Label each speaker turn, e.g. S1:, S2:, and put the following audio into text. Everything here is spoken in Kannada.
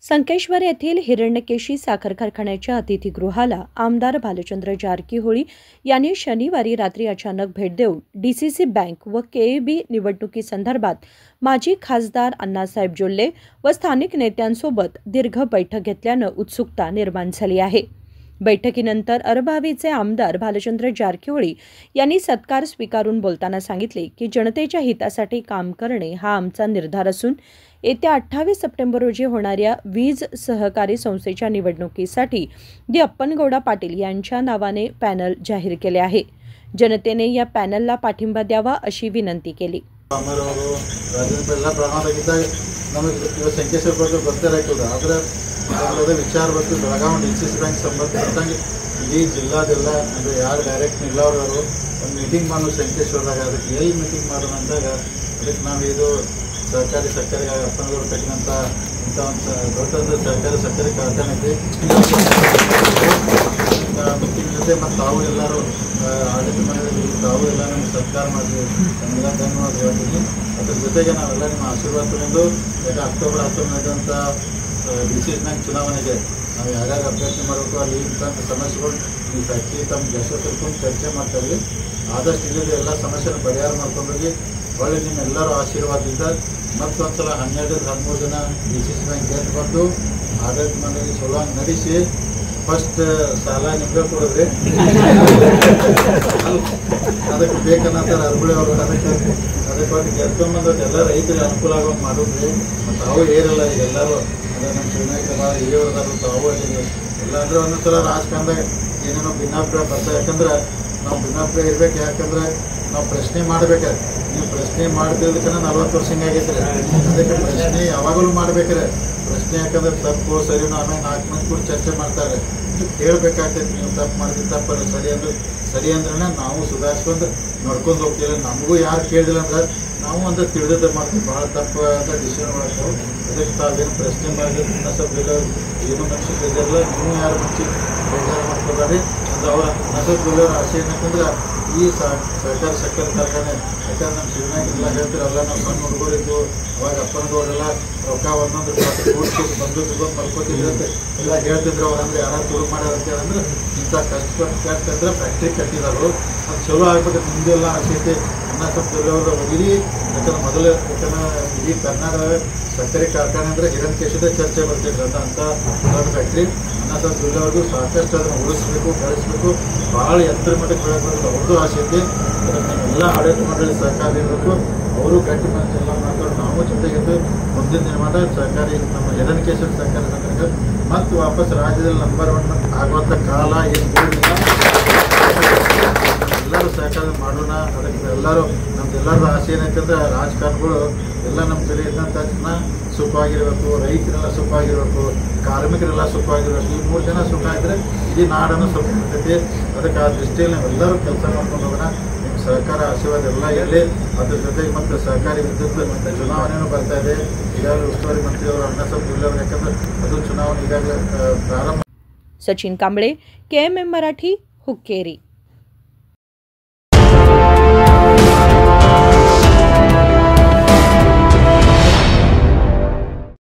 S1: संकेश्वर येथील हिरण्यकेशी साखर कारखान्याच्या अतिथीगृहाला आमदार भालचंद्र जारकीहोळी यांनी शनिवारी रात्री अचानक भेट देऊन डीसीसी बँक व केएबी निवडणुकीसंदर्भात माजी खासदार अण्णासाहेब जोल्ले व स्थानिक नेत्यांसोबत दीर्घ बैठक घेतल्याने उत्सुकता निर्माण झाली आहे। बैठकीनंतर अरभावीचे आमदार भालचंद्र जारकीहोळी यांनी सत्कार स्वीकारून बोलताना सांगितले की जनतेच्या हितासाठी काम करणे हा आमचा निर्धार असून येत्या 28 सप्टेंबर रोजी होणाऱ्या वीज सहकारी संस्थेच्या निवडणुकीसाठी अप्पनगौडा पाटील यांच्या नावाने पॅनल जाहीर केले आहे। जनतेने या पॅनलला पाठिंबा द्यावा अशी विनंती केली।
S2: विचार बंद बेळगाव डीसीसी बैंक संबंधपಟ್ಟಂಗೆ ಇಡೀ ಜಿಲ್ಲಾದೆಲ್ಲ ಅಂದರೆ ಯಾರು ಡೈರೆಕ್ಟ್ ನಿಲ್ಲೋರು ಒಂದು ಮೀಟಿಂಗ್ ಮಾಡೋ ಸಂಕೇಶ್ವರದಾಗ ಅದಕ್ಕೆ ಎಲ್ಲಿ ಮೀಟಿಂಗ್ ಮಾಡೋಣ ಅಂದಾಗ ಅದಕ್ಕೆ ನಾವು ಇದು ಸಹಕಾರಿ ಸಕ್ಕರೆ ಅಪ್ಪನಗೌಡ ಕಟ್ಟಿದಂಥ ಇಂಥ ಒಂದು ದೊಡ್ಡದು ಸಹಕಾರಿ ಸಕ್ಕರೆ ಕಾರ್ಖಾನೆ ಇದೆ ಮೀಟಿಂಗ್ ಜೊತೆ ಮತ್ತು ತಾವು ಎಲ್ಲರೂ ಆಡಳಿತ ಮಂಡಳಿ ತಾವು ಎಲ್ಲ ನಮಗೆ ಸತ್ಕಾರ ಮಾಡಿದ್ವಿ, ನಮ್ಮೆಲ್ಲ ಧನ್ಯವಾದ ಹೇಳ್ತೀನಿ। ಅದ್ರ ಜೊತೆಗೆ ನಾವೆಲ್ಲ ನಿಮ್ಮ ಆಶೀರ್ವಾದ ತಗೊಂಡು ಈಗ ಅಕ್ಟೋಬರ್ 19 ನಡೆದಂಥ डीसीसी बैंक ಚುನಾವಣೆಗೆ ನಾವು ಯಾರ್ಯಾರು ಅಭ್ಯರ್ಥಿ ಮಾಡಬೇಕು ಅಲ್ಲಿ ಇಂಥ ಸಮಸ್ಯೆಗಳು ಈ ಫ್ಯಾಕ್ಟ್ರಿ ತಮ್ಮ ಕೆಲಸ ತಿಳ್ಕೊಂಡು ಚರ್ಚೆ ಮಾಡ್ತಾಯಿದ್ವಿ। ಆದಷ್ಟು ಇಲ್ಲದೆ ಎಲ್ಲ ಸಮಸ್ಯೆನ ಪರಿಹಾರ ಮಾಡ್ಕೊಂಡೋಗಿ ಒಳ್ಳೆ ನಿಮ್ಮೆಲ್ಲರ ಆಶೀರ್ವಾದದಿಂದ ಮತ್ತೊಂದು ಸಲ 12-13 ಜನ ಡೀसीसी बैंक ಗೆದ್ದು ಬಂದು ಆಡಳಿತ ಮಂಡಳಿ ಚಲೋ ನಡೆಸಿ ಫಸ್ಟ್ ಸಾಲ ನಿಮಗೆ ಕೊಡಿದ್ರಿ ಅದಕ್ಕೆ ಬೇಕನ್ನಂತಾರೆ ಅರ್ಬುಳಿ ಅವರು ಅದಕ್ಕೆ ಗೆದ್ಕೊಂಡ್ಬಂದು ಎಲ್ಲ ರೈತರಿಗೆ ಅನುಕೂಲ ಆಗೋ ಮಾಡಿದ್ರಿ। ಮತ್ತು ಅವು ಏರಲ್ಲ ಈಗ ಎಲ್ಲರೂ ನಮ್ಮ ಶಿವನಾಯ್ಕರ ಹಿರಿಯವ್ರದಾರು ತಾವು ಎಲ್ಲ ಅಂದರೆ ಒಂದೊಂದು ಸಲ ರಾಜಕಾರಣದಾಗ ಏನೇನೋ ಭಿನ್ನಾಭಿಪ್ರಾಯ ಬರ್ತಾರೆ। ಯಾಕಂದ್ರೆ ನಾವು ಭಿನ್ನಾಭಿಪ್ರಾಯ ಇರ್ಬೇಕು, ಯಾಕಂದ್ರೆ ನಾವು ಪ್ರಶ್ನೆ ಮಾಡ್ಬೇಕಾದ್ರೆ ನೀವು ಪ್ರಶ್ನೆ ಮಾಡ್ತಿದ್ದಕ್ಕೆ 40 ವರ್ಷ ಹಿಂಗಾಗೈತೆ ರೀ। ಅದಕ್ಕೆ ಪ್ರಶ್ನೆ ಯಾವಾಗಲೂ ಮಾಡ್ಬೇಕಾರೆ ಪ್ರಶ್ನೆ ಯಾಕಂದ್ರೆ ತಪ್ಪು ಸರಿನೋ ಆಮೇಲೆ 4 ಮಂದಿ ಕೂಡ ಚರ್ಚೆ ಮಾಡ್ತಾರೆ, ಕೇಳಬೇಕಾಗ್ತೈತಿ। ನೀವು ತಪ್ಪು ಮಾಡಿದ್ರೆ ತಪ್ಪಲ್ಲ, ಸರಿ ಅಂದ್ರೆ ನಾವು ಸುಧಾರಿಸ್ಕೊಂಡು ನೋಡ್ಕೊಂಡು ಹೋಗ್ತೀವಿ। ನಮಗೂ ಯಾರು ಕೇಳಿದಿಲ್ಲ ಅಂದ್ರೆ ನಾವು ಅಂತ ತಿಳಿದ ಮಾಡ್ತೀವಿ, ಭಾಳ ತಪ್ಪು ಅಂತ ಡಿಸಿಷನ್ ಮಾಡ್ತಾವೆ। ಅದಕ್ಕೆ ತಾವೇನು ಪ್ರಶ್ನೆ ಮಾಡಿದ್ರೆ ನಸಬ್ ಏನು ಮನುಷ್ಯ ಬೇಜಾರಿಲ್ಲ, ನೀವು ಯಾರು ಮುಂಚೆ ಬೇಜಾರು ಮಾಡ್ಕೋಬೇಡಿ ಅಂತ ಅವರ ನಸಬ್ ಬಿಲ್ಲವ್ರ ಆಸೆ ಏನಂತಂದ್ರೆ ಈ ಸಹಕಾರಿ ಸಕ್ಕರೆ ಕಾರ್ಖಾನೆ ಯಾಕಂದ್ರೆ ನಮ್ಮ ಶಿವನಾಯ್ಕ ಎಲ್ಲ ಹೇಳ್ತಿರಲ್ಲ, ನಾವು ಸಣ್ಣ ಹುಡುಗರಿದ್ದು ಅವಾಗ ಅಪ್ಪನಗೌಡೆಲ್ಲ ರೊಕ್ಕ ಒಂದೊಂದು ಕೂಡಿಸಿ ಬಂದು ತಗೊಂಡು ಮಲ್ಕೋತಿದ್ರಂತೆ ಎಲ್ಲ ಹೇಳ್ತಿದ್ರು ಅವ್ರು, ಅಂದ್ರೆ ಯಾರು ತುರು ಮಾಡ್ಯಾರ ಅಂತ ಹೇಳಂದ್ರೆ ಇಂಥ ಕಷ್ಟಪಟ್ಟಂದ್ರೆ ಫ್ಯಾಕ್ಟ್ರಿ ಕಟ್ಟಿದಾರು ಅದು ಚಲೋ ಆಗ್ಬೇಕು ನಿಮ್ಮದೆಲ್ಲ ಆಸೆ ಐತೆ। ಅಣ್ಣಾಸಾಹೇಬ್ ಜೊಲ್ಲೆ ಅವರು ಹೋಗಿರಿ, ಯಾಕಂದ್ರೆ ಮೊದಲು ಯಾಕಂದ್ರೆ ಇಡೀ ಕರ್ನಾಟಕ ಸಕ್ಕರೆ ಕಾರ್ಖಾನೆ ಅಂದರೆ ಹಿರಣ್ಯಕೇಶಿದ ಚರ್ಚೆ ಬರ್ತಿದ್ರು ಅಂತ ದೊಡ್ಡ ಫ್ಯಾಕ್ಟ್ರಿ। ಅಣ್ಣಾಸಾಹೇಬ್ ಜೊಲ್ಲೆ ಅವ್ರಿಗೂ ಸಾಕಷ್ಟು ಅದನ್ನು ಉಳಿಸ್ಬೇಕು, ಬೆಳೆಸಬೇಕು, ಭಾಳ ಎತ್ತರ ಮಟ್ಟಕ್ಕೆ ಬೆಳೆಸಬೇಕು ಅವ್ರದ್ದು ಆಸೆ ಐತಿ। ಎಲ್ಲ ಆಡಳಿತ ಮಂಡಳಿ ಸಹಕಾರ ಇರಬೇಕು, ಅವರು ಗಟ್ಟಿ ಮನಸ್ಸು ಎಲ್ಲ ಮಾಡ್ತಾರೆ, ನಾವು ಜೊತೆಗಿದ್ದು ಮುಂದಿನ ನಿರ್ಮಾಣ ಸಹಕಾರಿ ನಮ್ಮ ಹಿರಣ್ಯಕೇಶಿ ಸಹಕಾರಿ ಸಂಘಟನೆ ಮತ್ತು ವಾಪಸ್ ರಾಜ್ಯದಲ್ಲಿ ನಂಬರ್ 1 ಆಗುವಂಥ ಕಾಲ ಏನು ಎಲ್ಲರೂ ಸಹಕಾರ ಮಾಡೋಣ। ಅದಕ್ಕೆ ಎಲ್ಲರೂ ನಮ್ದೆಲ್ಲರದ್ದು ಆಸೆ ಏನಂತಂದ್ರೆ ರಾಜಕಾರಣಿಗಳು ಎಲ್ಲ ನಮ್ಮ ಕಡೆ ಇದ್ದಂಥ ಜನ ಸುಖವಾಗಿರಬೇಕು, ರೈತರೆಲ್ಲ ಸುಖವಾಗಿರಬೇಕು, ಕಾರ್ಮಿಕರೆಲ್ಲ ಸುಖವಾಗಿರಬೇಕು, ಈ 3 ಜನ ಸುಖ ಆಗಿದ್ರೆ ಇಡೀ ನಾಡನ್ನು ಸುಖ ಇರ್ತೈತಿ। ಅದಕ್ಕೆ ಆ ದೃಷ್ಟಿಯಲ್ಲಿ ನಾವೆಲ್ಲರೂ ಕೆಲಸ ಮಾಡ್ಕೊಂಡು ಹೋಗೋಣ। ನಿಮ್ಮ ಸಹಕಾರ ಆಶೀರ್ವಾದ ಎಲ್ಲ ಇರಲಿ। ಅದ್ರ ಜೊತೆಗೆ ಮತ್ತು ಸಹಕಾರಿ ವಿದ್ಯುತ್ ಮತ್ತು ಚುನಾವಣೆಯೂ ಬರ್ತಾ ಇದೆ, ಈಗಾಗಲೇ ಉಸ್ತುವಾರಿ ಮಂತ್ರಿಯವರು ಅಣ್ಣಾಸಾಹೇಬ್ ಜೊಲ್ಲೆ ಅವರು, ಯಾಕಂದ್ರೆ ಅದು ಚುನಾವಣೆ ಈಗಾಗಲೇ ಪ್ರಾರಂಭ।
S1: सचिन कांबळे, KMM मराठी, हुक्केरी।